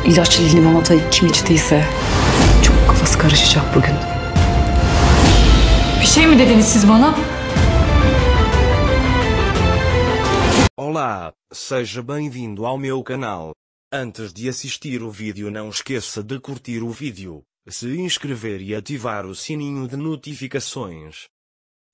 İlaçlı limonatayı kim içtiyse çok kafası karışacak bugün. Bir şey mi dediniz siz bana? Olá, seja bem-vindo ao meu canal. Antes de assistir o vídeo não esqueça de curtir o vídeo, se inscrever e ativar o sininho de notificações.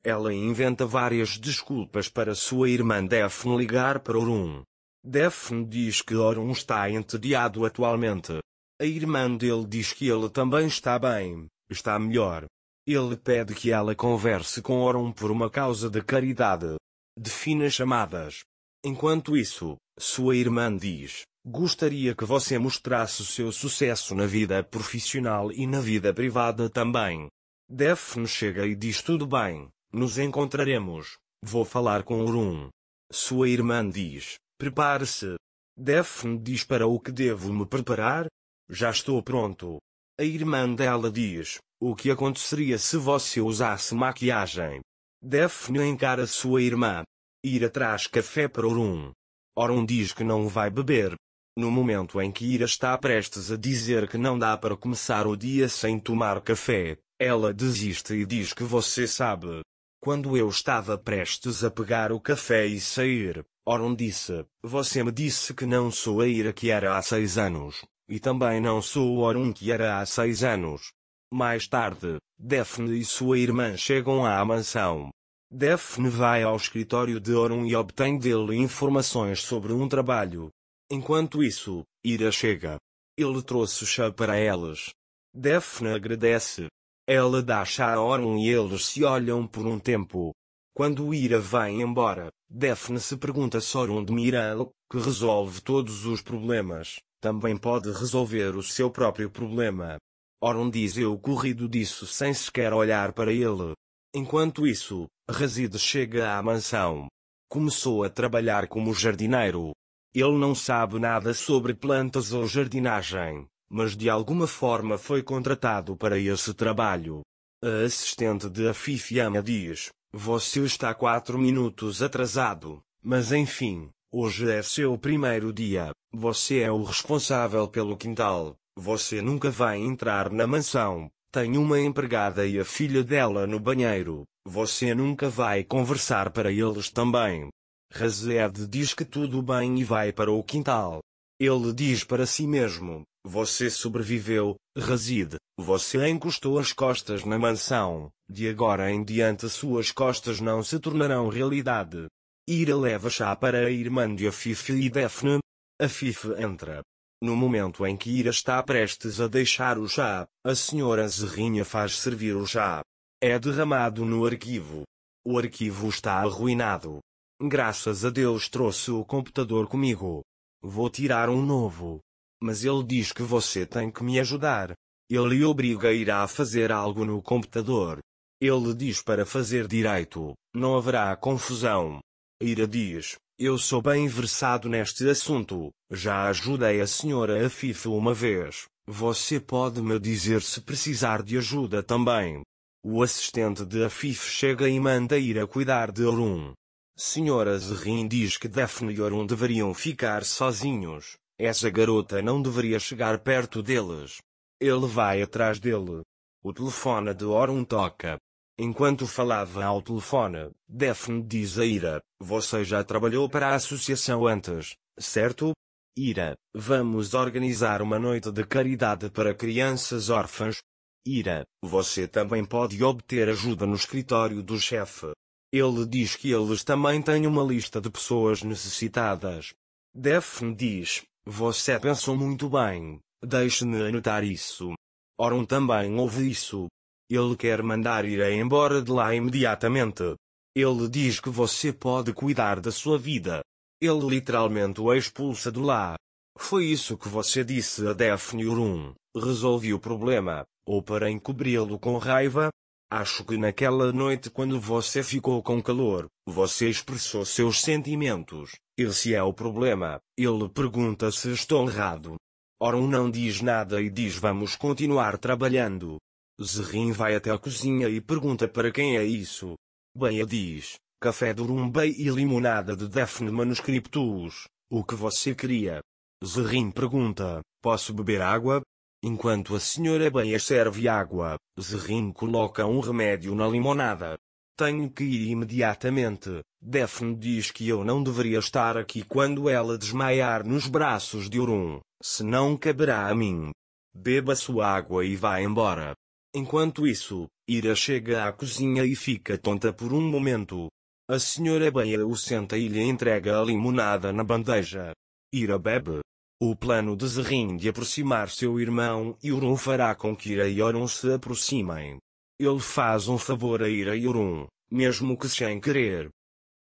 Ela inventa várias desculpas para sua irmã Daphne ligar para Orun. Daphne diz que Orun está entediado atualmente. A irmã dele diz que ele também está bem, está melhor. Ele pede que ela converse com Orun por uma causa de caridade. Defina chamadas. Enquanto isso, sua irmã diz: gostaria que você mostrasse o seu sucesso na vida profissional e na vida privada também. Daphne chega e diz: tudo bem, nos encontraremos, vou falar com Orun. Sua irmã diz: prepare-se. Daphne diz: para o que devo me preparar? Já estou pronto. A irmã dela diz: o que aconteceria se você usasse maquiagem? Daphne encara sua irmã. Ira traz café para Orun. Orun diz que não vai beber. No momento em que Ira está prestes a dizer que não dá para começar o dia sem tomar café, ela desiste e diz que você sabe. Quando eu estava prestes a pegar o café e sair, Orun disse: você me disse que não sou a Ira que era há 6 anos, e também não sou o Orun que era há 6 anos. Mais tarde, Daphne e sua irmã chegam à mansão. Daphne vai ao escritório de Orun e obtém dele informações sobre um trabalho. Enquanto isso, Ira chega. Ele trouxe chá para elas. Daphne agradece. Ela dá chá a Orun e eles se olham por um tempo. Quando Ira vai embora, Daphne se pergunta se Orun de Miral, que resolve todos os problemas, também pode resolver o seu próprio problema. Orun diz: eu corrido disso sem sequer olhar para ele. Enquanto isso, Razid chega à mansão. Começou a trabalhar como jardineiro. Ele não sabe nada sobre plantas ou jardinagem, mas de alguma forma foi contratado para esse trabalho. A assistente de Afif Yama diz: você está 4 minutos atrasado, mas enfim, hoje é seu primeiro dia, você é o responsável pelo quintal, você nunca vai entrar na mansão. Tem uma empregada e a filha dela no banheiro, você nunca vai conversar para eles também. Razed diz que tudo bem e vai para o quintal. Ele diz para si mesmo: você sobreviveu, Razid, você encostou as costas na mansão, de agora em diante suas costas não se tornarão realidade. Ira leva chá para a irmã de Afif e Daphne. Afif entra. No momento em que Ira está prestes a deixar o chá, a senhora Zerrinha faz servir o chá. É derramado no arquivo. O arquivo está arruinado. Graças a Deus trouxe o computador comigo. Vou tirar um novo. Mas ele diz que você tem que me ajudar. Ele obriga a Ira a fazer algo no computador. Ele diz para fazer direito, não haverá confusão. Ira diz: eu sou bem versado neste assunto, já ajudei a senhora Afif uma vez, você pode me dizer se precisar de ajuda também. O assistente de Afif chega e manda Ira cuidar de Orun. Senhora Zerrin diz que Daphne e Orun deveriam ficar sozinhos, essa garota não deveria chegar perto deles. Ele vai atrás dele. O telefone de Orun toca. Enquanto falava ao telefone, Daphne diz a Ira: você já trabalhou para a associação antes, certo? Ira: vamos organizar uma noite de caridade para crianças órfãs. Ira: você também pode obter ajuda no escritório do chefe. Ele diz que eles também têm uma lista de pessoas necessitadas. Daphne diz: você pensou muito bem, deixe-me anotar isso. Orun também ouve isso. Ele quer mandar Ira embora de lá imediatamente. Ele diz que você pode cuidar da sua vida. Ele literalmente o expulsa de lá. Foi isso que você disse a Daphne e Orun. Resolvi o problema, ou para encobri-lo com raiva? Acho que naquela noite quando você ficou com calor, você expressou seus sentimentos. Esse é o problema. Ele pergunta se estou errado. Orun não diz nada e diz: vamos continuar trabalhando. Zerrin vai até a cozinha e pergunta para quem é isso. Beia diz: café de Orun Bey e limonada de Daphne manuscriptus. O que você queria? Zerrin pergunta: posso beber água? Enquanto a senhora Beia serve água, Zerrin coloca um remédio na limonada. Tenho que ir imediatamente. Daphne diz que eu não deveria estar aqui quando ela desmaiar nos braços de Euron, senão caberá a mim. Beba sua água e vá embora. Enquanto isso, Ira chega à cozinha e fica tonta por um momento. A senhora Beia o senta e lhe entrega a limonada na bandeja. Ira bebe. O plano de Zerrin de aproximar seu irmão Euron fará com que Ira e Euron se aproximem. Ele faz um favor a Ira e Euron, mesmo que sem querer.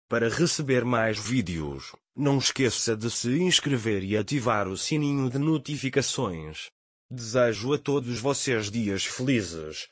Para receber mais vídeos, não esqueça de se inscrever e ativar o sininho de notificações. Desejo a todos vocês dias felizes.